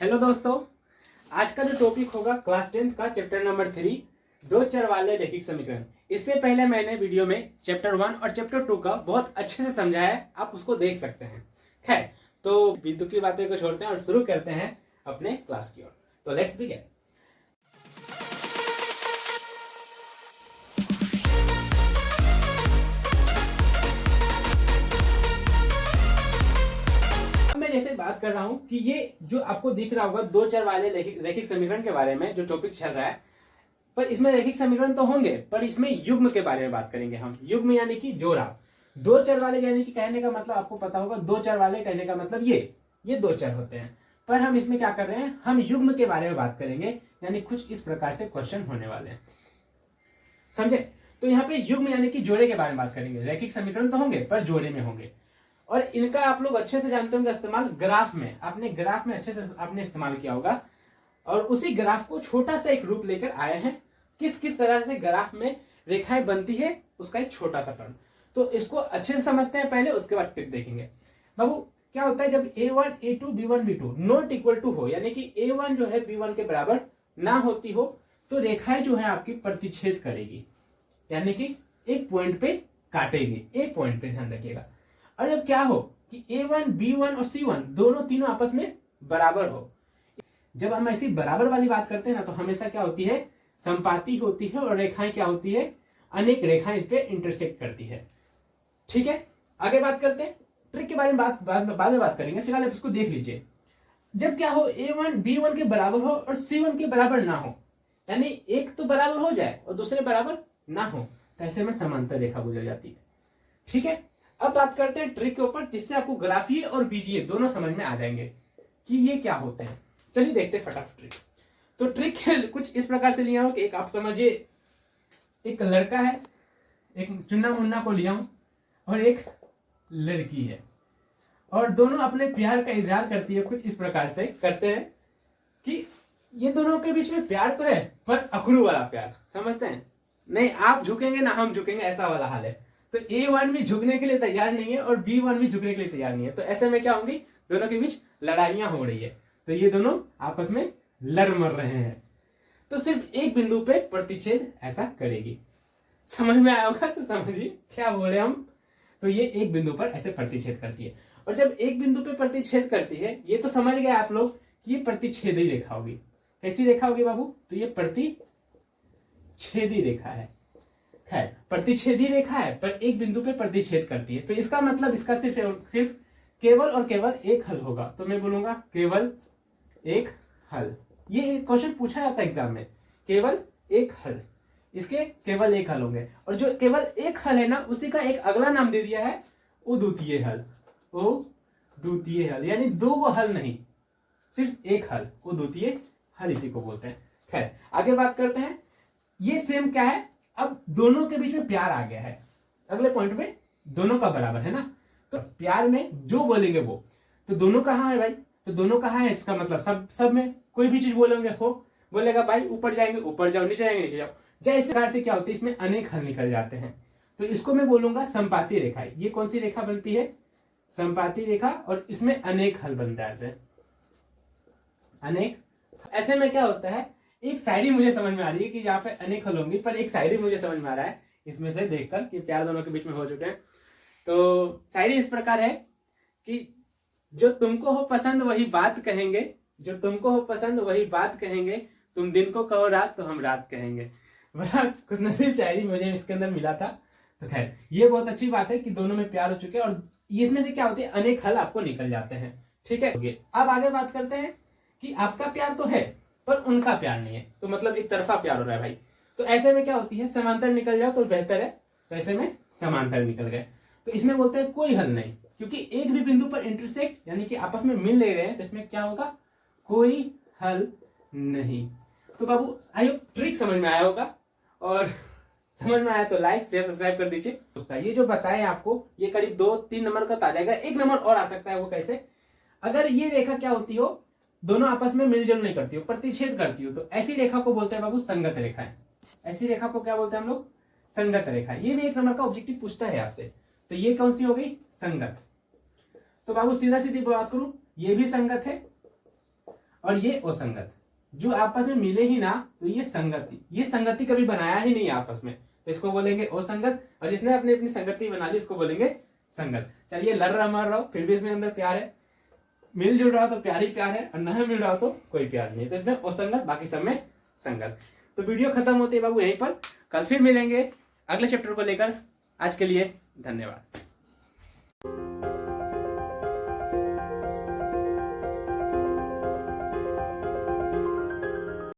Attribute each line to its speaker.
Speaker 1: Hello दोस्तों, आज का जो टॉपिक होगा क्लास 10th का चैप्टर नंबर 3 दो चर वाले रैखिक समीकरण। इससे पहले मैंने वीडियो में चैप्टर 1 और चैप्टर 2 का बहुत अच्छे से समझाया है, आप उसको देख सकते हैं। खैर, तो बिंदु की बातें को छोड़ते हैं और शुरू करते हैं अपने क्लास की ओर। तो लेट्स बिगिन। जैसे बात कर रहा हूं कि ये जो आपको दिख रहा होगा दो चर वाले रैखिक समीकरण के बारे में जो टॉपिक चल रहा है, पर इसमें रैखिक समीकरण तो होंगे, पर इसमें युग्म के बारे में बात करेंगे हम। युग्म यानी कि जोड़ा। दो चर वाले यानी कि कहने का मतलब आपको पता होगा, दो चर वाले कहने का मतलब ये दो चर होते हैं। पर हम इसमें क्या कर रहे हैं, हम युग्म के बारे में बात करेंगे, यानी कुछ इस प्रकार से क्वेश्चन होने वाले हैं, समझे। तो यहाँ पे युग्म यानी कि जोड़े के बारे में बात करेंगे। रैखिक समीकरण तो होंगे पर जोड़े में होंगे, और इनका आप लोग अच्छे से जानते होंगे इस्तेमाल ग्राफ में। आपने ग्राफ में अच्छे से आपने इस्तेमाल किया होगा, और उसी ग्राफ को छोटा सा एक रूप लेकर आए हैं। किस किस तरह से ग्राफ में रेखाएं बनती है उसका एक छोटा सा टर्म। तो इसको अच्छे से समझते हैं पहले, उसके बाद टिप देखेंगे। बाबू, क्या होता है जब a1 a2 b1 b2 not equal to हो, यानी कि a1 जो है b1 के बराबर ना होती हो, तो रेखाएं जो है आपकी प्रतिच्छेद करेगी, यानी कि एक पॉइंट पे काटेगी। एक पॉइंट पे ध्यान रखिएगा। और जब क्या हो कि a1 b1 और c1 दोनों तीनों आपस में बराबर हो, जब हम ऐसी बराबर वाली बात करते हैं ना, तो हमेशा क्या होती है, संपाती होती है, और रेखाएं क्या होती है, अनेक रेखाएं इस पे इंटरसेक्ट करती है। ठीक है, आगे बात करते हैं। ट्रिक के बारे में बाद में बात करेंगे, फिलहाल आप इसको देख लीजिए। जब क्या हो, a1 b1 के बराबर हो और c1 के बराबर ना हो, यानी एक तो बराबर हो जाए और दूसरे बराबर ना हो, तो ऐसे में समांतर रेखा गुजर जाती है। ठीक है, अब बात करते हैं ट्रिक के ऊपर, जिससे आपको ग्राफीय और बीजीय दोनों समझ में आ जाएंगे कि ये क्या होते हैं। चलिए देखते हैं फटाफट ट्रिक। तो ट्रिक कुछ इस प्रकार से लिया हूं कि एक आप समझिए, एक लड़का है, एक चुन्ना मुन्ना को लिया हूं, और एक लड़की है, और दोनों अपने प्यार का इजहार करती है। कुछ इस प्रकार से करते हैं कि ये दोनों के बीच में प्यार तो है, पर अकड़ू वाला प्यार, समझते हैं। नहीं आप झुकेंगे ना हम झुकेंगे, ऐसा वाला हाल है। तो A1 भी झुकने के लिए तैयार नहीं है और B1 भी झुकने के लिए तैयार नहीं है। तो ऐसे में क्या होंगी, दोनों के बीच लड़ाइयां हो रही है, तो ये दोनों आपस में लड़ मर रहे हैं। तो सिर्फ एक बिंदु पे प्रतिच्छेद ऐसा करेगी। समझ में आया होगा तो समझिए क्या बोले हम। तो ये एक बिंदु पर ऐसे प्रतिच्छेद करती है, और जब एक बिंदु पे प्रतिच्छेद करती है, ये तो समझ गए आप लोग कि ये प्रतिच्छेदी रेखा होगी। कैसी रेखा होगी बाबू, तो ये प्रतिच्छेदी रेखा है। खैर, प्रतिच्छेदी रेखा है पर एक बिंदु पे प्रतिच्छेद करती है, तो इसका मतलब इसका सिर्फ केवल और केवल एक हल होगा। तो मैं बोलूंगा केवल एक हल। ये क्वेश्चन पूछा जाता है एग्जाम में, केवल एक हल, इसके केवल एक हल होंगे। और जो केवल एक हल है ना, उसी का एक अगला नाम दे दिया है उद्वितीय हल। उद्वितीय हल यानी दो वो हल नहीं, सिर्फ एक हल, उद्वितीय हल इसी को बोलते हैं। खैर, आगे बात करते हैं। ये सेम क्या है, अब दोनों के बीच में प्यार आ गया है, अगले पॉइंट में दोनों का बराबर है ना, तो प्यार में जो बोलेंगे वो, तो दोनों कहाँ है भाई, तो दोनों कहाँ है, इसका मतलब सब में कोई भी चीज बोलेंगे हो, बोलेगा भाई ऊपर जाएंगे ऊपर जाओ, नीचे जाएंगे नीचे जाओ। जैसे प्रकार से क्या होता है, इसमें अनेक हल निकल जाते हैं। तो इसको मैं बोलूंगा संपाती रेखा। ये कौन सी रेखा बनती है, संपाती रेखा, और इसमें अनेक हल बन जाते हैं, अनेक। ऐसे में क्या होता है, एक शायरी मुझे समझ में आ रही है कि यहाँ पे अनेक हल होंगी, पर एक शायरी मुझे समझ में आ रहा है इसमें से देखकर कि प्यार दोनों के बीच में हो चुके हैं। तो शायरी इस प्रकार है कि जो तुमको हो पसंद वही बात कहेंगे, जो तुमको हो पसंद वही बात कहेंगे, तुम दिन को कहो रात तो हम रात कहेंगे। बड़ा खुशनसीब शायरी मुझे इसके अंदर मिला था। तो खैर, ये बहुत अच्छी बात है कि दोनों में प्यार हो चुके हैं, और इसमें से क्या होती है, अनेक हल आपको निकल जाते हैं। ठीक है, अब आगे बात करते हैं कि आपका प्यार तो है पर उनका प्यार नहीं है, तो मतलब एक तरफा प्यार हो रहा है भाई। तो ऐसे में क्या होती है, समांतर निकल जाओ तो बेहतर है। तो ऐसे में समांतर निकल गए, तो इसमें बोलते हैं कोई हल नहीं, क्योंकि एक भी बिंदु पर इंटरसेक्ट यानी कि आपस में मिल ले रहे हैं, तो इसमें क्या होगा, कोई हल नहीं। तो बाबू आई होप ट्रिक समझ में आया होगा, और समझ में आया तो लाइक शेयर सब्सक्राइब कर दीजिए। ये जो बताया आपको, ये करीब 2-3 नंबर का आ जाएगा। एक नंबर और आ सकता है, वो कैसे, अगर ये रेखा क्या होती हो, दोनों आपस में मिलजुल नहीं करती हो, प्रतिच्छेद करती हो, तो ऐसी रेखा को बोलते हैं बाबू संगत रेखा है। ऐसी रेखा को क्या बोलते हैं हम लोग, संगत रेखा। ये भी एक नंबर का ऑब्जेक्टिव पूछता है आपसे, तो ये कौन सी हो गई, संगत। तो बाबू सीधा सीधी बात करूं, ये भी संगत है और ये असंगत। जो आपस में मिले ही ना तो ये संगति, ये संगति कभी बनाया ही नहीं आपस में, तो इसको बोलेंगे असंगत। और जिसने अपनी अपनी संगति बना ली इसको बोलेंगे संगत। चलिए लड़ रहा मर रहा हो फिर भी इसमें अंदर प्यार है, मिलजुल रहा हो तो प्यार ही प्यार है, और नहीं मिल रहा हो तो कोई प्यार नहीं है, तो इसमें असंगत, बाकी सब में संगत। तो वीडियो खत्म होती है बाबू यहीं पर, कल फिर मिलेंगे अगले चैप्टर को लेकर। आज के लिए धन्यवाद।